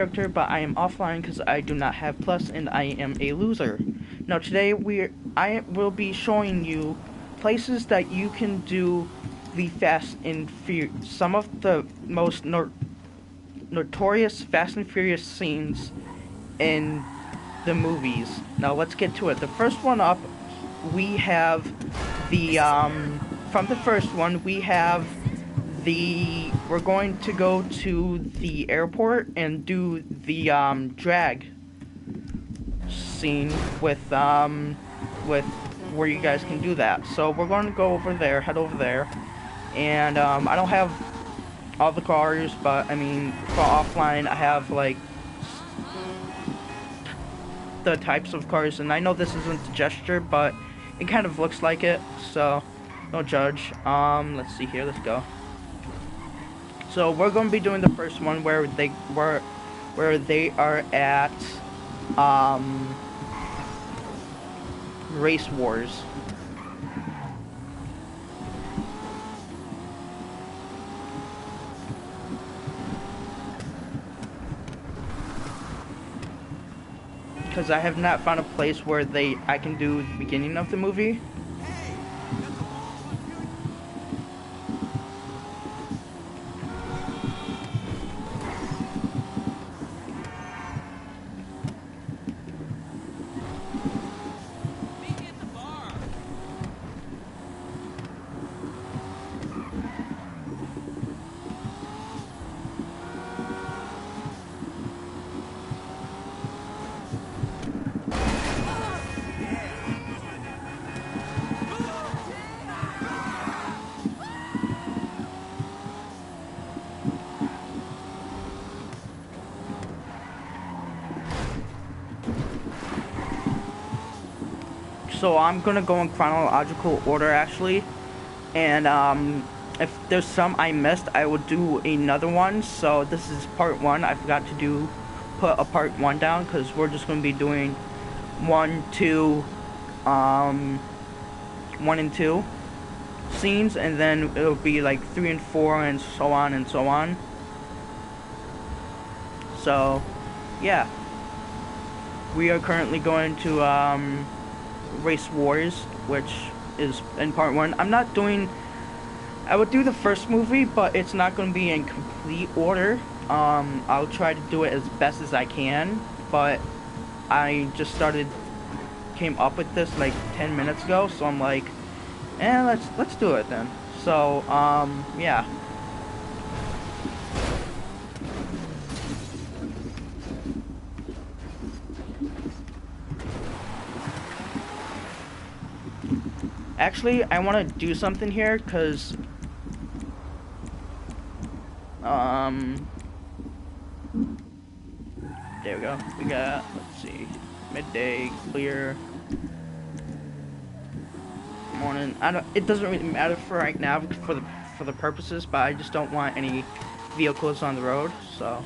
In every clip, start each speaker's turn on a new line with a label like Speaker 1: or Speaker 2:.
Speaker 1: character, but I am offline because I do not have plus and I am a loser. Now today I will be showing you places that you can do the Fast and Furious, some of the most notorious Fast and Furious scenes in the movies. Now let's get to it. The first one up, we have the from the first one we have we're going to go to the airport and do the drag scene with where you guys can do that. So we're going to go over there, head over there, and I don't have all the cars, but I mean for offline I have like the types of cars, and I know this isn't the gesture, but it kind of looks like it, so don't judge. Let's see here, let's go. So we're going to be doing the first one where they are at Race Wars. Because I have not found a place where I can do the beginning of the movie. So I'm gonna go in chronological order actually, and if there's some I missed, I will do another one. So this is part one. I forgot to put a part one down because we're just gonna be doing 1, 2, 1 and 2 scenes, and then it'll be like 3 and 4 and so on and so on. So yeah, we are currently going to Race Wars, which is in part one. I would do the first movie, but it's not going to be in complete order. I'll try to do it as best as I can, but I just came up with this like 10 minutes ago, so I'm like, let's do it then. So, yeah. Actually, I want to do something here, because, there we go. We got, let's see, midday, clear, morning. It doesn't really matter for right now for the purposes, but I just don't want any vehicles on the road, so.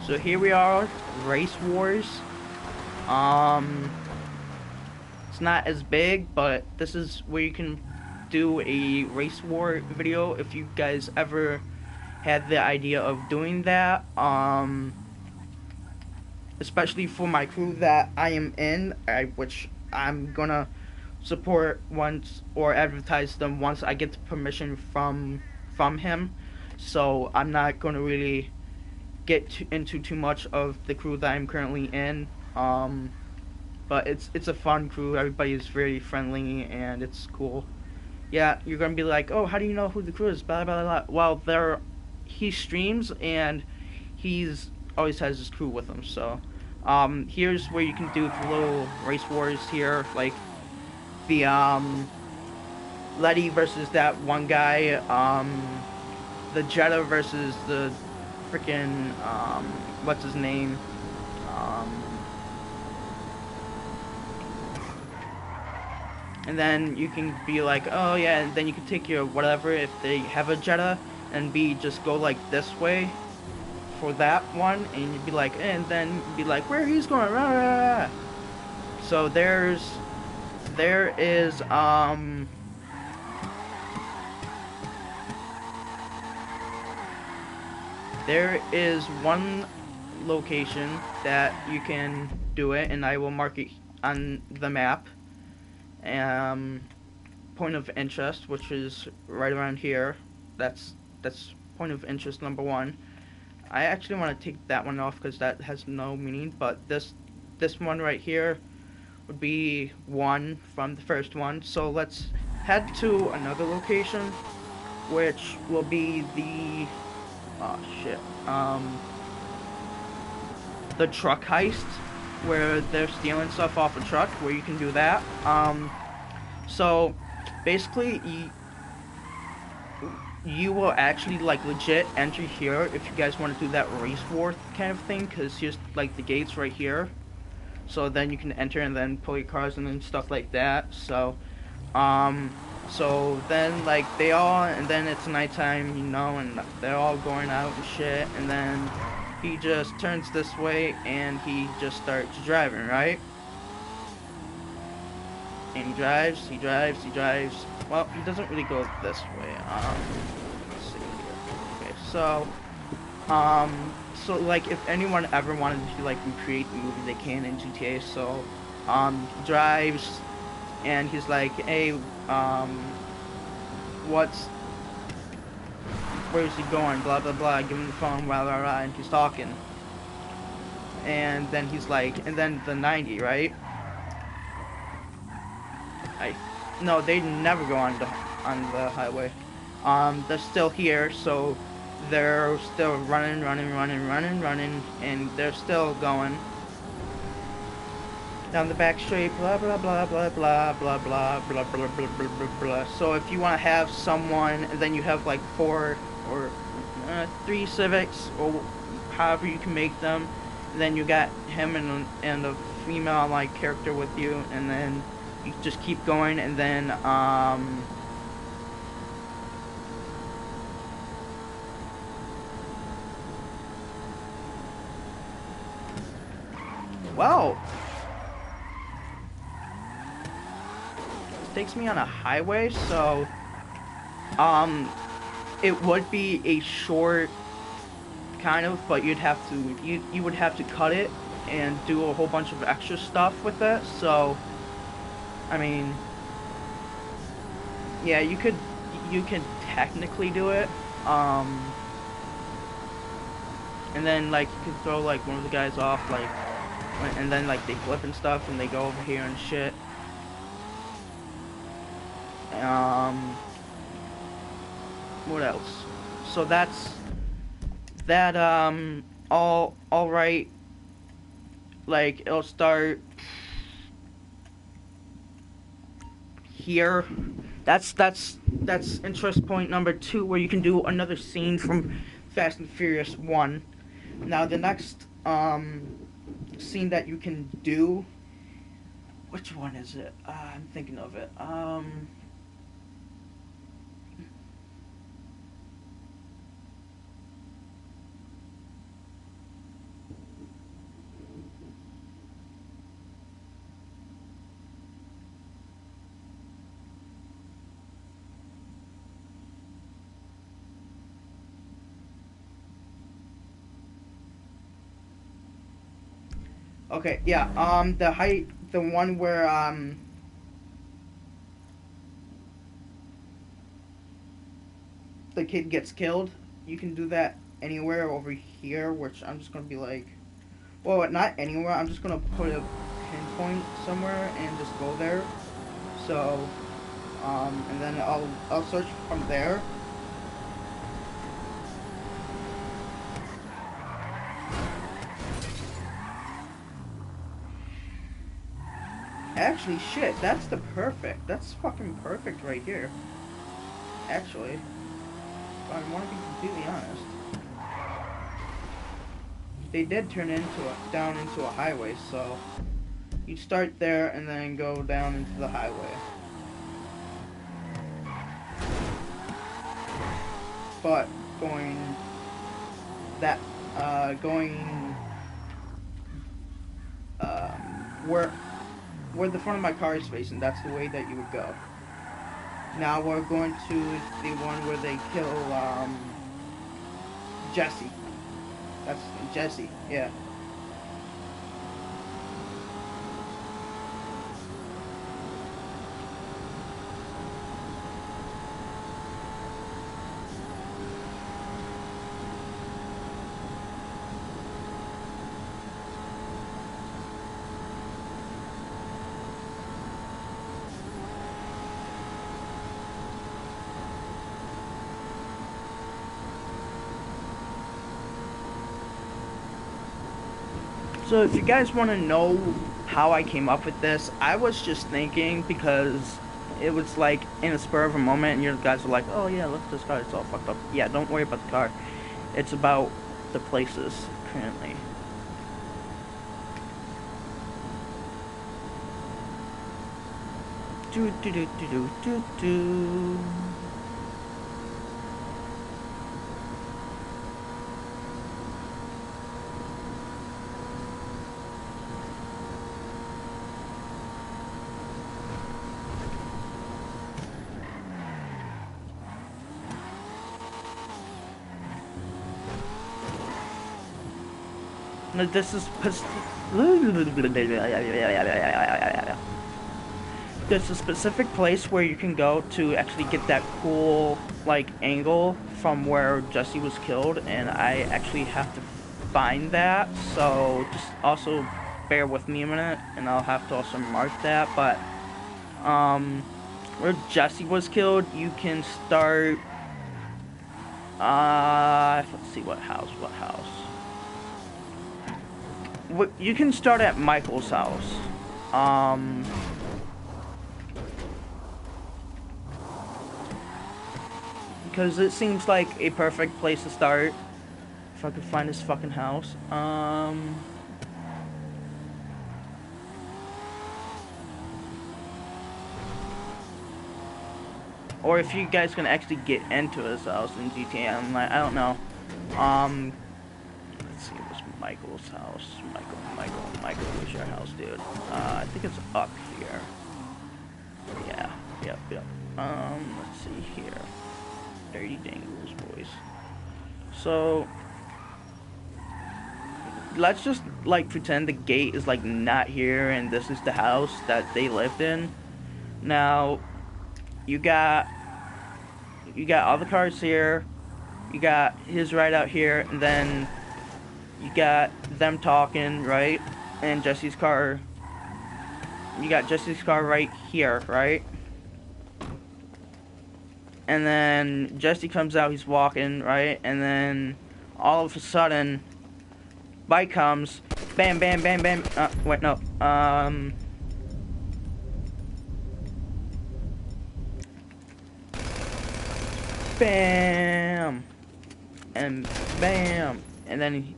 Speaker 1: So here we are, Race Wars. It's not as big, but this is where you can do a race war video if you guys ever had the idea of doing that. Especially for my crew that I am in, which I'm gonna support once or advertise them once I get the permission from him. So I'm not gonna really get into too much of the crew that I'm currently in, but it's a fun crew. Everybody's very friendly and it's cool. Yeah, you're gonna be like, oh, how do you know who the crew is? Blah blah blah. Well, he streams and he's always has his crew with him. So, here's where you can do the little race wars here, like the Letty versus that one guy, the Jetta versus the freaking what's his name, and then you can be like, oh yeah, and then you can take your whatever if they have a Jetta and just go like this way for that one, and you'd be like, and then be like, where he's going, rah, rah, rah. So there is one location that you can do it, and I will mark it on the map. Point of interest, which is right around here. That's point of interest number 1. I actually want to take that one off because that has no meaning. But this one right here would be 1 from the first one. So let's head to another location, which will be the the truck heist, where they're stealing stuff off a truck, where you can do that. So basically, you will actually like legit enter here if you guys want to do that race war kind of thing, because here's like the gates right here. So then you can enter and then pull your cars in and stuff like that. So then like and then it's nighttime, you know, and they're all going out and shit, and then he just turns this way and he just starts driving, right? And he drives. Well, he doesn't really go this way. Let's see here. Okay, so like if anyone ever wanted to like recreate the movie, they can in GTA. So he drives and he's like, hey, where is he going? Blah blah blah. Give him the phone. Blah blah blah. And he's talking. And then he's like, and then the 90, right? No, they never go on the highway. They're still here, so they're still running, and they're still going down the back straight. Blah blah blah blah blah blah blah blah blah blah blah blah. So if you want to have someone, and then you have like 4 or 3 Civics, or however you can make them. And then you got him and a female like character with you, and then you just keep going, and then wow, this takes me on a highway. So it would be a short kind of, but you would have to cut it and do a whole bunch of extra stuff with it. So I mean, yeah, you could technically do it, and then like you could throw like one of the guys off, like, and then like they flip and stuff, and they go over here and shit. What else? So that's that. All right. Like it'll start here. That's interest point number 2, where you can do another scene from Fast and Furious 1. Now the next scene that you can do, which one is it? I'm thinking of it. Okay, yeah, the one where, the kid gets killed, you can do that anywhere over here, which I'm just gonna be like, well, not anywhere, I'm just gonna put a pinpoint somewhere and just go there. So, and then I'll search from there. Actually, shit, that's fucking perfect right here. Actually, if I want to be completely honest, they did turn down into a highway, so you start there and then go down into the highway. But going going where the front of my car is facing. That's the way that you would go. Now we're going to the one where they kill Jesse. That's Jesse. Yeah. So if you guys want to know how I came up with this, I was just thinking because it was like in a spur of a moment, and you guys were like, "Oh yeah, look at this car, it's all fucked up." Yeah, don't worry about the car. It's about the places currently. Do do do do do do do. No, this is there's a specific place where you can go to actually get that cool like angle from where Jesse was killed, and I actually have to find that. So just also bear with me a minute, and I'll have to also mark that. But where Jesse was killed, you can start. Let's see what house. You can start at Michael's house. Because it seems like a perfect place to start. If I could find this fucking house. Or if you guys can actually get into his house in GTA, I don't know. Let's see, what's Michael's house? Michael, where's your house, dude? I think it's up here. Yeah, yep. Let's see here. Dirty dangles, boys. So, let's just, like, pretend the gate is, like, not here, and this is the house that they lived in. Now, you got all the cars here, you got his right out here, and then you got them talking, right? And Jesse's car, you got Jesse's car right here, right? And then Jesse comes out, he's walking, right? And then all of a sudden, bike comes, bam, wait, no, bam, and bam, and then,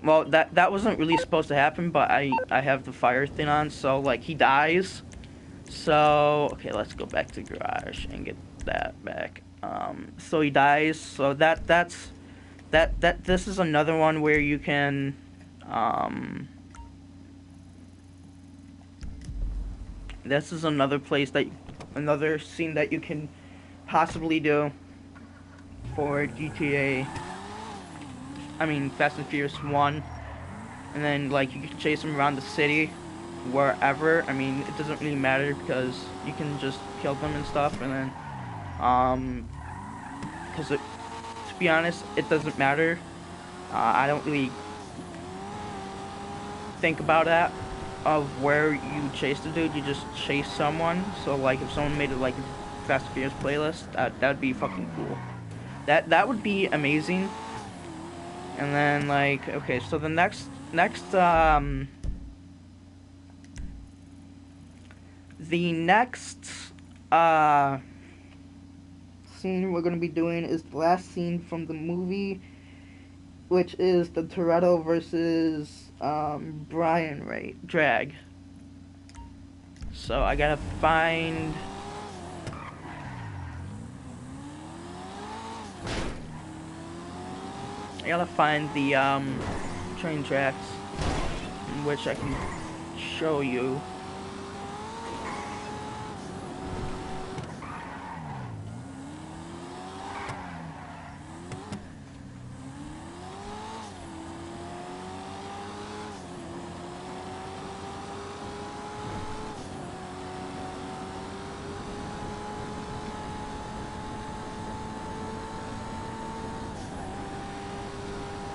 Speaker 1: well, that wasn't really supposed to happen, but I have the fire thing on, so, like, he dies. So, okay, let's go back to garage and get that back. So he dies, so this is another one where you can, this is another scene that you can possibly do for GTA, I mean, Fast and Furious 1, and then, like, you can chase him around the city, wherever. I mean, it doesn't really matter, because you can just kill them and stuff, and then, because to be honest, it doesn't matter. I don't really think about that, of where you chase the dude, you just chase someone. So, like, if someone made it, like, a Fast and Furious playlist, that'd be fucking cool. That would be amazing. And then, like, okay, so the next, the next, scene we're gonna be doing is the last scene from the movie, which is the Toretto versus, Brian drag. So I gotta find... gotta find the train tracks, in which I can show you.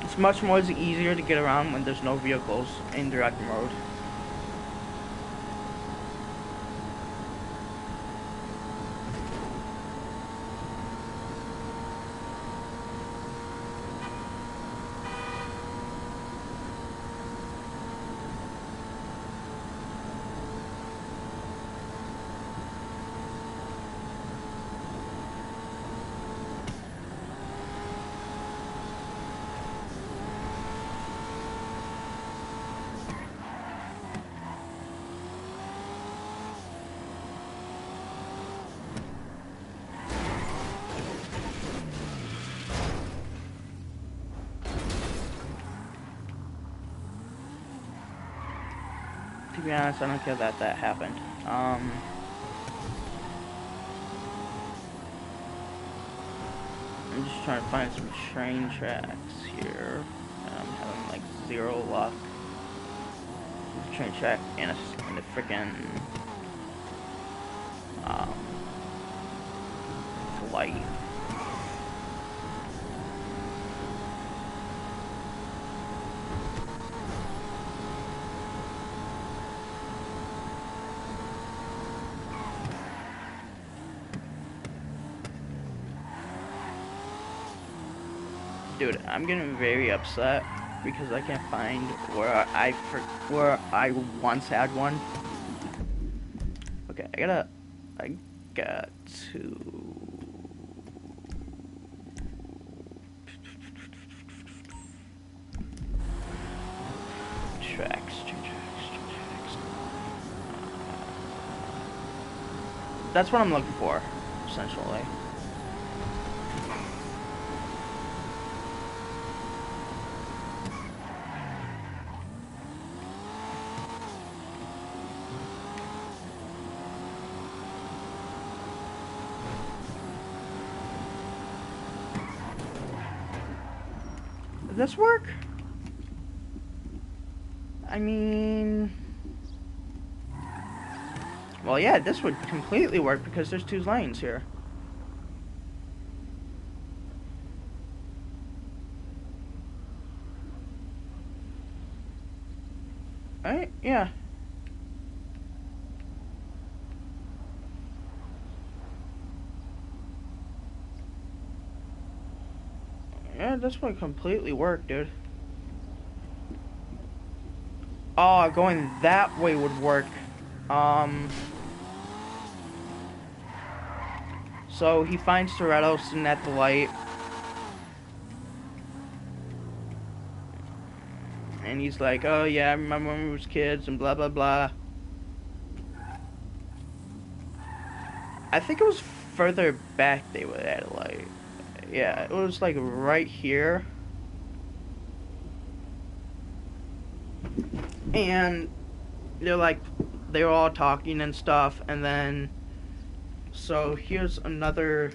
Speaker 1: It's much more easier to get around when there's no vehicles in direct mode. To be honest, I don't care that that happened. I'm just trying to find some train tracks here. I'm having like zero luck. Train track in a freaking flight. Dude, I'm getting very upset because I can't find where I once had one. Okay, I got to tracks. That's what I'm looking for, essentially. Does this work? I mean... Well, yeah, this would completely work because there's 2 lanes here. Right? Yeah. Yeah, this would completely work, dude. Oh, going that way would work. So he finds Toretto sitting at the light. And he's like, oh yeah, I remember when we was kids and blah blah blah. I think it was further back they were at a light. Yeah, it was like right here. And they were all talking and stuff, and then so here's another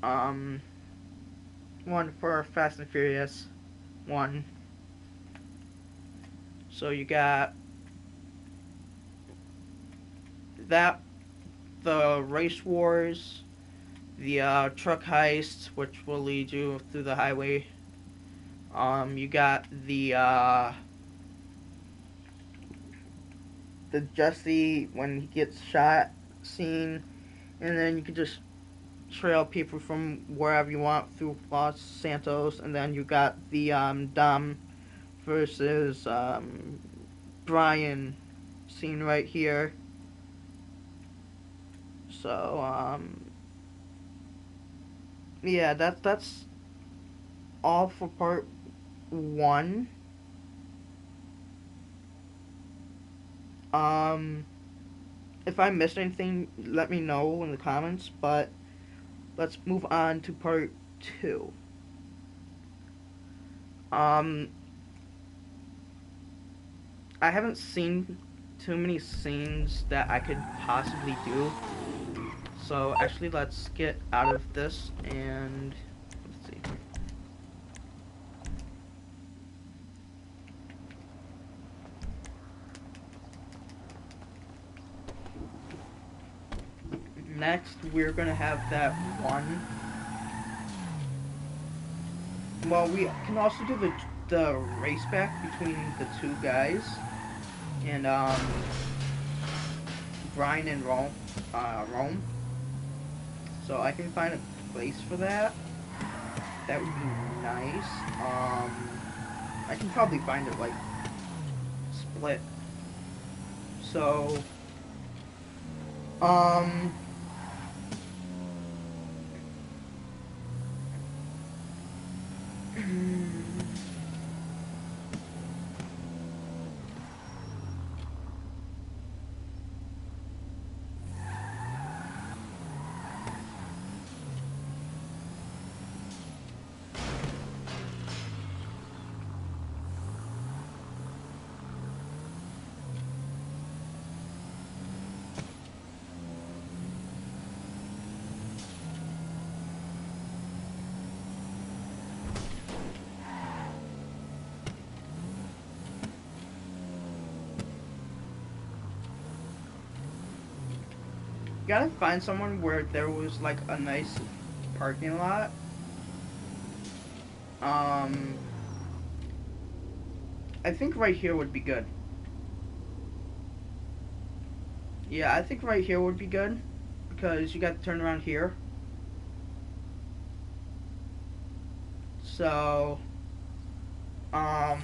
Speaker 1: one for Fast and Furious 1. So you got that, the race wars, the truck heists, which will lead you through the highway. You got the Jesse when he gets shot scene, and then you can just trail people from wherever you want through Los Santos, and then you got the Dom versus Brian scene right here. So yeah, that's all for part 1. If I missed anything, let me know in the comments, but let's move on to part 2. Um, I haven't seen too many scenes that I could possibly do. So actually, let's get out of this and let's see. Next, we're gonna have that one. Well, we can also do the race back between the two guys and Brian and Rome. So I can find a place for that. That would be nice. I can probably find it like split. So um gotta find someone where there was like a nice parking lot. Um, I think right here would be good. Yeah, I think right here would be good because you got to turn around here. So, um,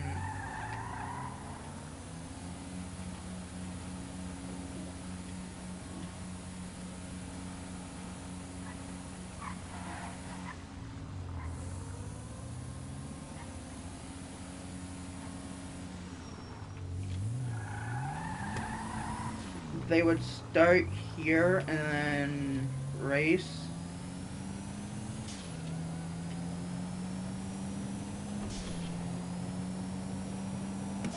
Speaker 1: they would start here and then race.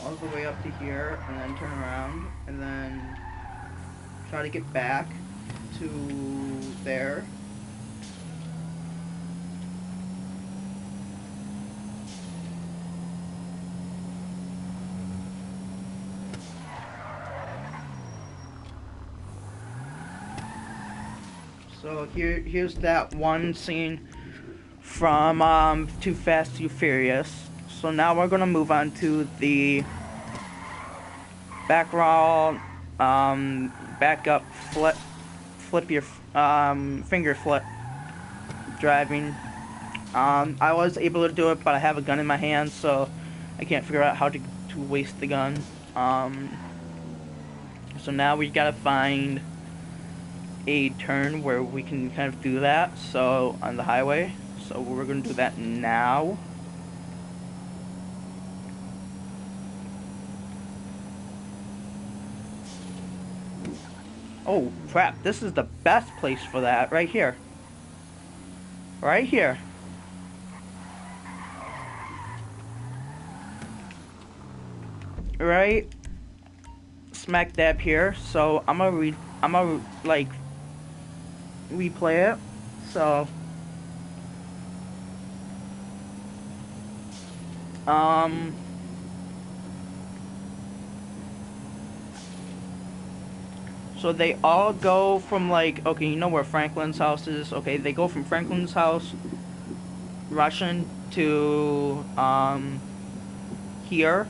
Speaker 1: All the way up to here and then turn around and then try to get back to there. So here's that one scene from Too Fast, Too Furious. So now we're gonna move on to the background, back up, flip your finger flip driving. I was able to do it, but I have a gun in my hand, so I can't figure out how to waste the gun. So now we gotta find a turn where we can kind of do that. So on the highway. So we're gonna do that now. Oh crap! This is the best place for that right here. Right here. Right smack dab here. So I'm gonna like replay it. So so they all go from like, okay, you know where Franklin's house is? Okay, they go from Franklin's house rushing to here,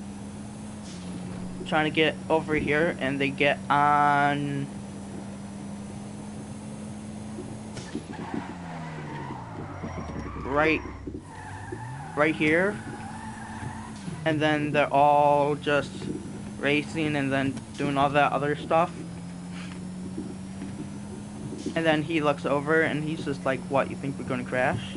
Speaker 1: trying to get over here, and they get on right here, and then they're all just racing and then doing all that other stuff. And then he looks over and he's just like, what, you think we're gonna crash?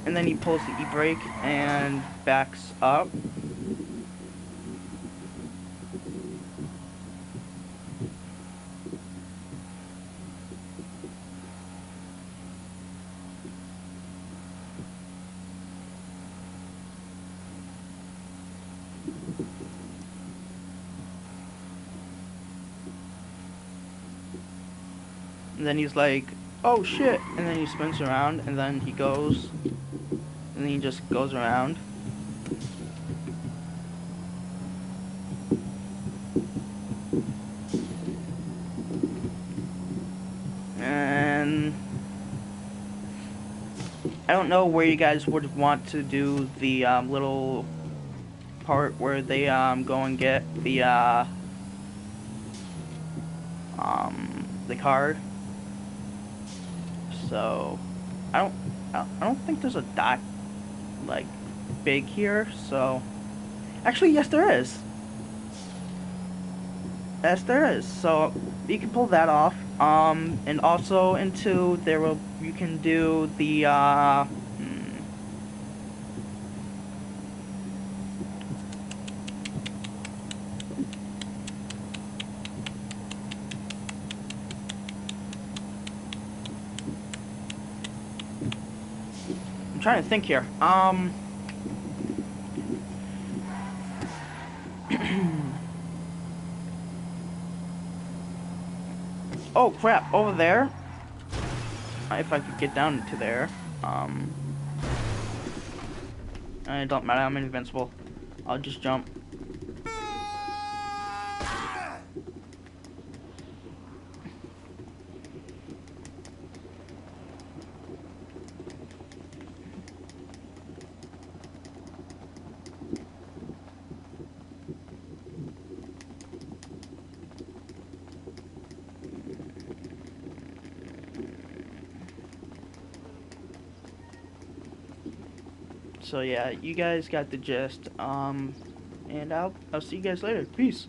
Speaker 1: And then he pulls the e-brake and backs up. And then he's like, oh shit, and then he spins around, and then he goes, and then he just goes around. And I don't know where you guys would want to do the little part where they go and get the card. So I don't think there's a dock like big here. So actually, yes, there is. Yes, there is. So you can pull that off. And also into there will you can do the I'm trying to think here. Oh crap! Over there. If I could get down to there. It don't matter. I'm invincible. I'll just jump. So yeah, you guys got the gist. And I'll see you guys later. Peace.